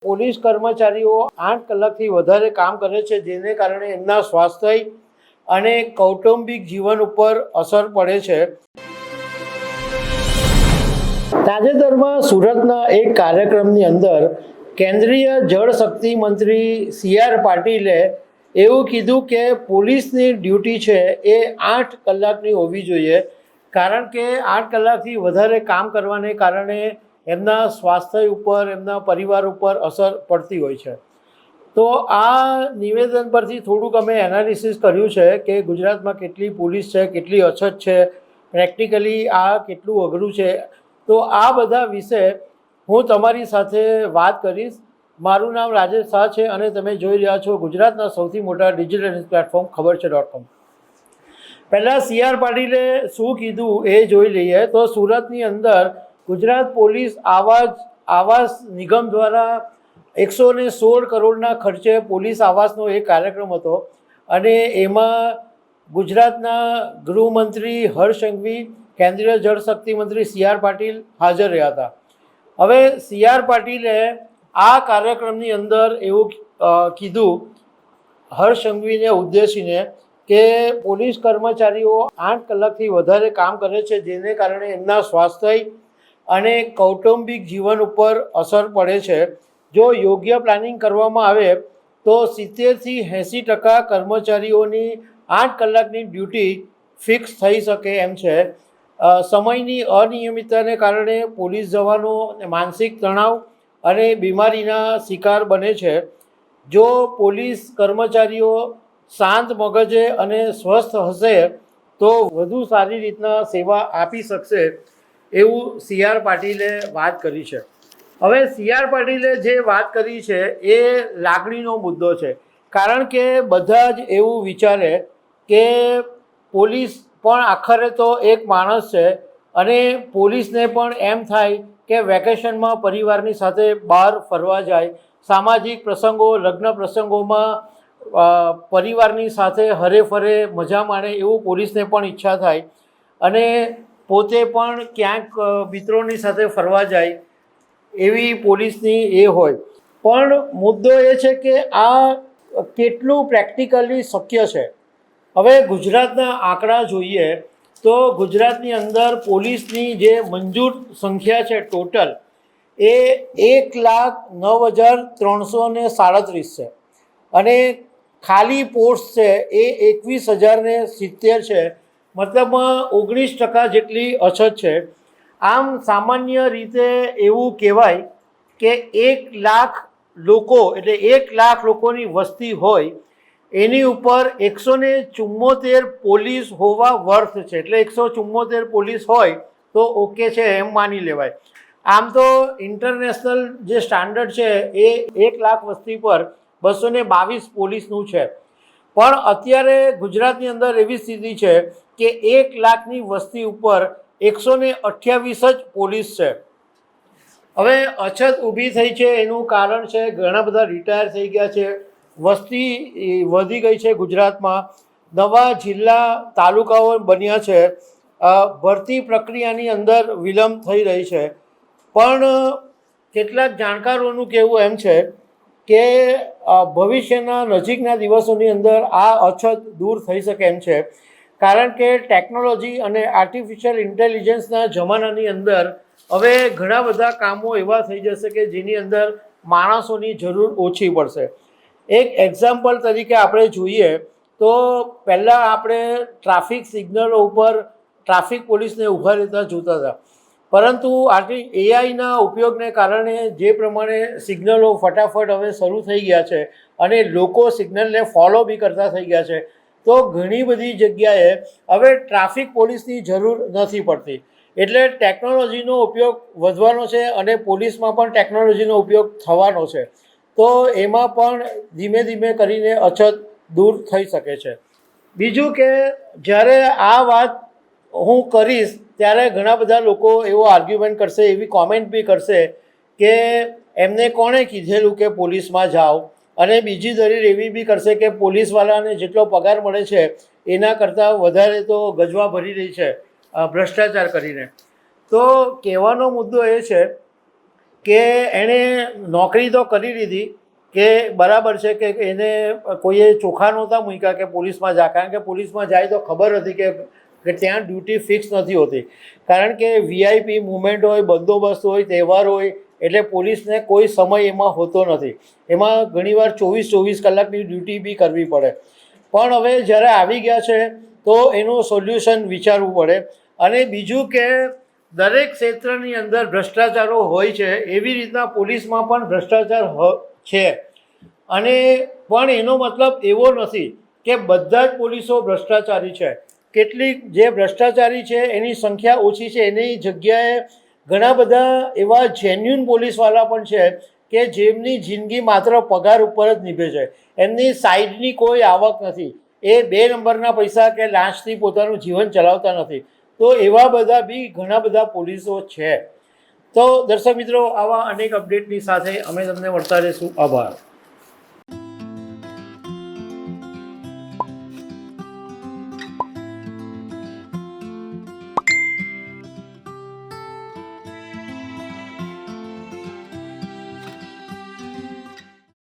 Police કર્મચારીઓ 8 કલાકથી વધારે કામ કરે છે, જેને કારણે એમના સ્વાસ્થ્ય અને કૌટુંબિક જીવન ઉપર અસર પડે છે। તાજેતરમાં સુરતના એક કાર્યક્રમની અંદર કેન્દ્રીય જળશક્તિ મંત્રી CR પાટીલે એવું કીધું કે પોલીસની ડ્યુટી છે એ 8 કલાકની હોવી જોઈએ, કારણ કે 8 કલાકથી વધારે કામ કરવાને કારણે એમના સ્વાસ્થ્ય ઉપર, એમના પરિવાર ઉપર અસર પડતી હોય છે। તો આ નિવેદન પરથી થોડુંક અમે એનાલિસિસ કર્યું છે કે ગુજરાતમાં કેટલી પોલીસ છે, કેટલી અછત છે, પ્રેક્ટિકલી આ કેટલું અઘરું છે। તો આ બધા વિશે હું તમારી સાથે વાત કરીશ। મારું નામ રાજેશ શાહ છે અને તમે જોઈ રહ્યા છો ગુજરાતના સૌથી મોટા ડિજિટલ ન્યૂઝ પ્લેટફોર્મ ખબરછે.com। પહેલાં CR પાટીલે શું કીધું એ જોઈ લઈએ। તો સુરતની અંદર ગુજરાત પોલીસ આવાસ નિગમ દ્વારા 116 કરોડના ખર્ચે પોલીસ આવાસનો એક કાર્યક્રમ હતો અને એમાં ગુજરાતના ગૃહમંત્રી હર્ષ સંઘવી, કેન્દ્રીય જળશક્તિ મંત્રી CR પાટીલ હાજર રહ્યા હતા। હવે CR પાટીલે આ કાર્યક્રમની અંદર એવું કીધું હર્ષ સંઘવીને ઉદ્દેશીને કે પોલીસ કર્મચારીઓ 8 કલાકથી વધારે કામ કરે છે, જેને કારણે એમના સ્વાસ્થ્ય અને કૌટુંબિક જીવન ઉપર અસર પડે છે। જો યોગ્ય પ્લાનિંગ કરવામાં આવે તો 70થી 80% કર્મચારીઓની 8 કલાકની ડ્યુટી ફિક્સ થઈ શકે એમ છે। સમયની અનિયમિતતાને કારણે પોલીસ જવાનો માનસિક તણાવ અને બીમારીના શિકાર બને છે। જો પોલીસ કર્મચારીઓ શાંત મગજે અને સ્વસ્થ હશે તો વધુ સારી રીતના સેવા આપી શકશે, એવું CR પાટીલે વાત કરી છે। હવે CR પાટીલે જે વાત કરી છે એ લાગણીનો મુદ્દો છે, કારણ કે બધા જ એવું વિચારે કે પોલીસ પણ આખરે તો એક માણસ છે અને પોલીસને પણ એમ થાય કે વેકેશનમાં પરિવારની સાથે બહાર ફરવા જાય, સામાજિક પ્રસંગો, લગ્ન પ્રસંગોમાં પરિવારની સાથે હરે ફરે મજા માણે, એવું પોલીસને પણ ઈચ્છા થાય અને પોતે પણ ક્યાંક મિત્રોની સાથે ફરવા જાય, એવી પોલીસની એ હોય। પણ મુદ્દો એ છે કે આ કેટલું પ્રેક્ટિકલી શક્ય છે। હવે ગુજરાતના આંકડા જોઈએ તો ગુજરાતની અંદર પોલીસની જે મંજૂર સંખ્યા છે ટોટલ એ 1,09,337 છે અને ખાલી પોસ્ટ છે એ 21,070 છે, મતલબમાં 19% જેટલી અછત છે। આમ સામાન્ય રીતે એવું કહેવાય કે 1 લાખ લોકો, એટલે 1 લાખ લોકોની વસ્તી હોય એની ઉપર 174 પોલીસ હોવા વર્થ છે, એટલે 174 પોલીસ હોય તો ઓકે છે એમ માની લેવાય। આમ તો ઇન્ટરનેશનલ જે સ્ટાન્ડર્ડ છે એ 1 લાખ વસ્તી પર 222 પોલીસનું છે, પણ અત્યારે ગુજરાતની અંદર એવી સ્થિતિ છે કે 1 લાખની વસ્તી ઉપર 128 જ પોલીસ છે। હવે અછત ઊભી થઈ છે એનું કારણ છે ઘણા બધા રિટાયર થઈ ગયા છે, વસ્તી વધી ગઈ છે ગુજરાતમાં, નવા જિલ્લા તાલુકાઓ બન્યા છે, ભરતી પ્રક્રિયાની અંદર વિલંબ થઈ રહી છે। પણ કેટલાક જાણકારોનું કહેવું એમ છે કે ભવિષ્યના નજીકના દિવસોની અંદર આ અછત દૂર થઈ શકે એમ છે, કારણ કે ટેકનોલોજી અને આર્ટિફિશિયલ ઇન્ટેલિજન્સના જમાનાની અંદર હવે ઘણા બધા કામો એવા થઈ જશે કે જેની અંદર માણસોની જરૂર ઓછી પડશે। એક એક્ઝામ્પલ તરીકે આપણે જોઈએ તો પહેલાં આપણે ટ્રાફિક સિગ્નલો ઉપર ટ્રાફિક પોલીસને ઊભા રહેતા જોતા હતા, પરંતુ AIના ઉપયોગને કારણે જે પ્રમાણે સિગ્નલો ફટાફટ હવે શરૂ થઈ ગયા છે અને લોકો સિગ્નલને ફોલો બી કરતા થઈ ગયા છે, તો ઘણી બધી જગ્યાએ હવે ટ્રાફિક પોલીસની જરૂર નથી પડતી। એટલે ટેકનોલોજીનો ઉપયોગ વધવાનો છે અને પોલીસમાં પણ ટેકનોલોજીનો ઉપયોગ થવાનો છે, તો એમાં પણ ધીમે ધીમે કરીને અછત દૂર થઈ શકે છે। બીજું કે જ્યારે આ વાત હું કરીશ ત્યારે ઘણા બધા લોકો એવો આર્ગ્યુમેન્ટ કરશે, એવી કોમેન્ટ બી કરશે કે એમને કોણે કીધેલું કે પોલીસમાં જાઓ, અને બીજી દલીલ એવી બી કરશે કે પોલીસવાળાને જેટલો પગાર મળે છે એના કરતાં વધારે તો ગજવા ભરી રહી છે ભ્રષ્ટાચાર કરીને। તો કહેવાનો મુદ્દો એ છે કે એણે નોકરી તો કરી લીધી કે બરાબર છે કે એને કોઈએ ચોખા નહોતા મૂક્યા કે પોલીસમાં જા, કારણ કે પોલીસમાં જાય તો ખબર હતી કે ત્યાં ડ્યુટી ફિક્સ નથી હોતી, કારણ કે વીઆઈપી મુવમેન્ટ હોય, બંદોબસ્ત હોય, તહેવાર હોય, એટલે પોલીસને કોઈ સમય એમાં હોતો નથી. એમાં ઘણીવાર 24 કલાકની ડ્યુટી બી કરવી પડે. પણ હવે જ્યારે આવી ગયા છે તો એનું સોલ્યુશન વિચારવું પડે. અને બીજું કે દરેક ક્ષેત્રની અંદર ભ્રષ્ટાચારો હોય છે, એવી રીતના પોલીસમાં પણ ભ્રષ્ટાચાર છે. અને પણ એનો મતલબ એવો નથી કે બધા જ પોલીસો ભ્રષ્ટાચારી છે. કેટલીક જે ભ્રષ્ટાચારી છે એની સંખ્યા ઓછી છે, એની જગ્યાએ ઘણા બધા એવા જેન્યુન પોલીસવાળા પણ છે કે જેમની જિંદગી માત્ર પગાર ઉપર જ નીભે છે. એમની સાઈડની કોઈ આવક નથી, એ 2 નંબરના પૈસા કે લાંચથી પોતાનું જીવન ચલાવતા નથી. તો એવા બધા બી ઘણા બધા પોલીસો છે. તો દર્શક મિત્રો, આવા અનેક અપડેટની સાથે અમે તમને મળતા રહીશું. આભાર.